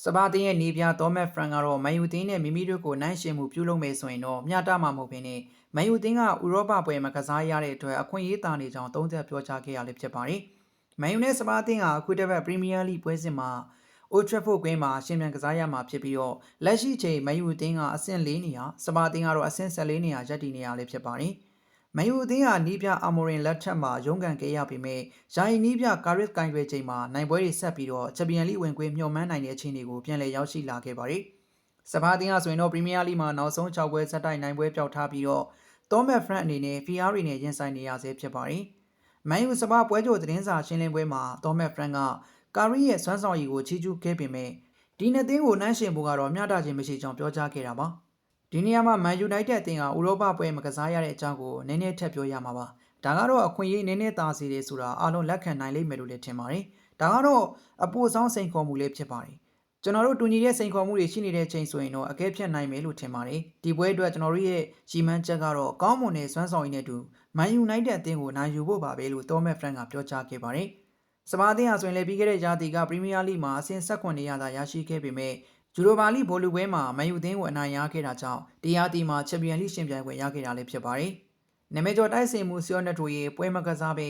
စပါတင်ရဲ့နေပြသောမက်ဖရန်ကတော့မန်ယူတင်းနဲ့မိမိတို့ကိုနိုင်ရှင်မှုပြုလုပ်မယ်ဆိုရင်တော့မျှတမှာမဟုတ်ဘဲနဲ့မန်ယူတင်းကဥရောပပွဲမှာကစားရတဲ့အတွက်အခွင့်အရေးတာနေကြောင်းသုံးသပ်ပြောကြားခဲ့ရလည်းဖြစ်ပါတယ်။မန်ယူနဲ့စပါတင်ကအခုတစ်ပတ်ပရီးမီးယားလိပွဲစဉ်မှာအိုထရက်ဖို့ကွင်းမှာရှင်မြန်ကစားရမှာဖြစ်ပြီးတော့လက်ရှိချိန်မန်ယူတင်းကအဆင့်၄နေရာစပါတင်ကတော့အဆင့်14နေရာရပ်တည်နေရလည်းဖြစ်ပါတယ်။မန်ယူအသင်းဟာနီးပြအာမိုရင်လက်ထက်မှာရုန်းကန်ခဲ့ရပေမဲ့ယာယီနီးပြကာရစ်ကိုင်တွယ်ချိန်မှာနိုင်ပွဲတွေဆက်ပြီးတော့ချန်ပီယံလိဝင်ခွင့်မျှော်မှန်းနိုင်တဲ့အခြေအနေကိုပြန်လည်ရောက်ရှိလာခဲ့ပါတယ်။စပါတင်ဟာဆိုရင်တော့ပရီးမီးယားလိမှာနောက်ဆုံး6ပွဲဆက်တိုက်နိုင်ပွဲပျောက်ထားပြီးတော့သောမက်ဖရန်အနေနဲ့ဖီယာရီနဲ့ရင်ဆိုင်နေရဆဲဖြစ်ပါတယ်။မန်ယူစပါပွဲကြိုသတင်းစာရှင်းလင်းပွဲမှာသောမက်ဖရန်ကကာရီရဲ့စွမ်းဆောင်ရည်ကိုချီးကျူးခဲ့ပေမဲ့ဒီနှစ်သင်းကိုနှမ်းရှင်ဖို့ကတော့မျှတခြင်းမရှိကြောင်းပြောကြားခဲ့တာပါ။ဒီနေရာမှာမန်ယူနိုက်တက်အသင်းကဥရောပပွဲမှာကစားရတဲ့အကြောင်းကိုနည်းနည်းထပ်ပြောရမှာပါ။ဒါကတော့အခွင့်အရေးနည်းနည်းသာစီတယ်ဆိုတာအားလုံးလက်ခံနိုင်လိမ့်မယ်လို့လည်းထင်ပါတယ်။ဒါကတော့အပိုဆောင်စိန်ခေါ်မှုလေးဖြစ်ပါတယ်။ကျွန်တော်တို့တူညီတဲ့စိန်ခေါ်မှုတွေရှိနေတဲ့ချိန်ဆိုရင်တော့အကဲဖြတ်နိုင်မယ်လို့ထင်ပါတယ်။ဒီပွဲအတွက်ကျွန်တော်တို့ရဲ့ရည်မှန်းချက်ကတော့ကောင်းမွန်တဲ့စွမ်းဆောင်ရည်နဲ့တူမန်ယူနိုက်တက်အသင်းကိုနိုင်ယူဖို့ပါပဲလို့သောမက်ဖရန်ကပြောကြားခဲ့ပါတယ်။စပါတင်ဟာဆိုရင်လည်းပြီးခဲ့တဲ့ရာသီကပရီးမီးယားလိမှာအဆင့်18နေရာသာရရှိခဲ့ပေမဲ့ယူရိုပါလိဘောလူပွဲမှာမန်ယူအသင်းကိုအနိုင်ရခဲ့တာကြောင့်ဒီရာသီမှာချန်ပီယံလိရှင်ပြိုင်ပွဲရခဲ့တာလည်းဖြစ်ပါတယ်။နာမည်ကျော်တိုက်စစ်မှုဆီယော့နက်တိုရဲ့ပွဲမကစားပေ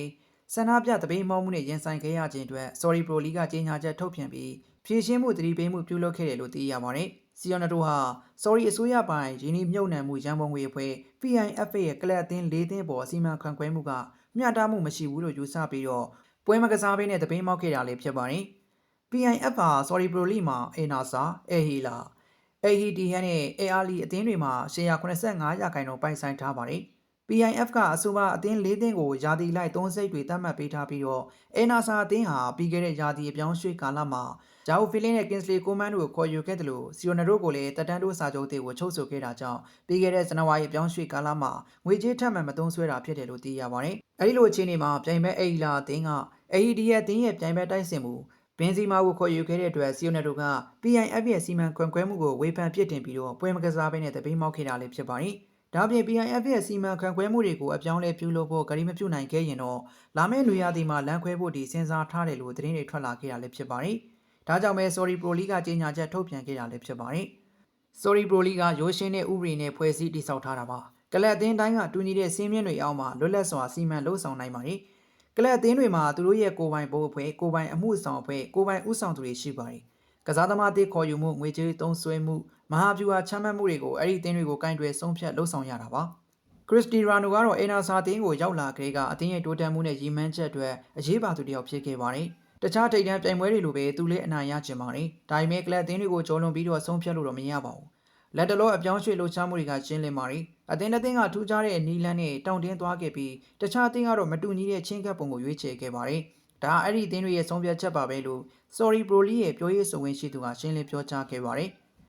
ဆန္ဒပြတပိန်မောင်းမှုနဲ့ရင်ဆိုင်ခဲ့ရခြင်းအတွက် Sorry Pro League ကကြေညာချက်ထုတ်ပြန်ပြီးဖြည့်ရှင်းမှုတတိပေးမှုပြုလုပ်ခဲ့တယ်လို့သိရပါတယ်။ဆီယော့နက်တိုဟာ Sorry အစိုးရပိုင်ရင်းနှီးမြှုပ်နှံမှုရန်ပုံငွေအဖွဲ့ FIFA ရဲ့ကလပ်အသင်း၄သင်းပေါ်အစီအမံခန့်ခွဲမှုကမျှတမှုမရှိဘူးလို့ယူဆပြီးတော့ပွဲမကစားဘဲနဲ့တပိန်မောက်ခဲ့တာလည်းဖြစ်ပါတယ်။ PIF ဟာ Sorry Pro League မှာအေနာဆာအေဟီလာAEDN နဲ့ ARLI အသင်းတွေမှာရှယ်ယာ85ရာခိုင်နှုန်းပိုင်ဆိုင်ထားပါတယ်။ PIF ကအဆိုပါအသင်း၄သင်းကိုယာတီလိုက်3စိတ်တွေသတ်မှတ်ပေးထားပြီးတော့အေနာဆာအသင်းဟာပြီးခဲ့တဲ့ယာတီအပြောင်းရွှေ့ကာလမှာဂျာအိုဖီလင်းနဲ့ကင်စလီကိုမန်တို့ကိုခေါ်ယူခဲ့တယ်လို့စီယိုနာတို့ကိုလည်းတက်တန်းတိုးစာချုပ်တွေကိုချုပ်ဆိုခဲ့တာကြောင့်ပြီးခဲ့တဲ့ဇန်နဝါရီအပြောင်းရွှေ့ကာလမှာငွေကြေးထပ်မံမသုံးစွဲတာဖြစ်တယ်လို့သိရပါတယ်။အဲဒီလိုအခြေအနေမှာပြိုင်ဘက်အေဟီလာအသင်းက AED ရဲ့အသင်းရဲ့ပြိုင်ဘက်တိုက်စစ်မှုဘင်ဇီမာကိုခေါ်ယူခဲ့တဲ့အတွက်စီယိုနက်တိုက PIF ရဲ့စီမံခွင့်ခွဲမှုကိုဝေဖန်ပြစ်တင်ပြီးတော့ပွဲမကစားဘဲနဲ့တပိမောက်ခဲ့တာလည်းဖြစ်ပါတယ်။ဒါပြင် PIF ရဲ့စီမံခွင့်ခွဲမှုတွေကိုအပြောင်းလဲပြုလုပ်ဖို့ဂရီးမပြုနိုင်ခဲ့ရင်တော့လာမယ့်နွေရာသီမှာလမ်းခွဲဖို့ဒီစဉ်းစားထားတယ်လို့သတင်းတွေထွက်လာခဲ့တာလည်းဖြစ်ပါတယ်။ဒါကြောင့်ပဲ Sorry Pro League ကကြေညာချက်ထုတ်ပြန်ခဲ့တာလည်းဖြစ်ပါတယ်။ Sorry Pro League ကရိုးရှင်းတဲ့ဥပဒေနဲ့ဖွဲ့စည်းတည်ဆောက်ထားတာပါ။ကလပ်အသင်းတိုင်းကတူညီတဲ့စည်းမျဉ်းတွေအောက်မှာလွတ်လပ်စွာစီမံလုပ်ဆောင်နိုင်ပါတယ်။ကလပ်အသင်းတွေမှာသူတို့ရဲ့ကိုယ်ပိုင်ဘိုးအဖွဲ့ကိုယ်ပိုင်အမှုဆောင်အဖွဲ့ကိုယ်ပိုင်ဥဆောင်သူတွေရှိပါတယ်။ကစားသမားတွေခေါ်ယူမှုငွေကြေးသုံးစွဲမှုမဟာဗျူဟာချမှတ်မှုတွေကိုအဲ့ဒီအသင်းတွေကိုကင်တွယ်ဆုံးဖြတ်လှုပ်ဆောင်ရတာပါ။ခရစ္စတီရာနိုကတော့အေနာဆာတင်းကိုရောက်လာခဲ့ကအသင်းရဲ့တိုးတက်မှုနဲ့ရည်မှန်းချက်အတွက်အရေးပါသူတစ်ယောက်ဖြစ်ခဲ့ပါတယ်။တခြားထိပ်တန်းပြိုင်ပွဲတွေလိုပဲသူလည်းအနိုင်ရချင်ပါတယ်။ဒါပေမဲ့ကလပ်အသင်းတွေကိုကျော်လွန်ပြီးတော့ဆုံးဖြတ်လို့တော့မရပါဘူး။လက်တလောအပြောင်းရွှေ့လှုပ်ရှားမှုတွေကရှင်းလင်းပါတယ်။အသင်းတစ်သင်းကထူးခြားတဲ့နီလန်းနဲ့တောင့်တင်းသွားခဲ့ပြီးတခြားအသင်းကတော့မတူညီတဲ့ချင်းကပ်ပုံကိုရွေးချယ်ခဲ့ပါတယ်။ဒါအဲ့ဒီအသင်းတွေရဲ့ဆုံးဖြတ်ချက်ပါပဲလို့ Sorry Pro League ရဲ့ပြောရေးဆိုခွင့်ရှိသူကရှင်းလင်းပြောကြားခဲ့ပါတယ်။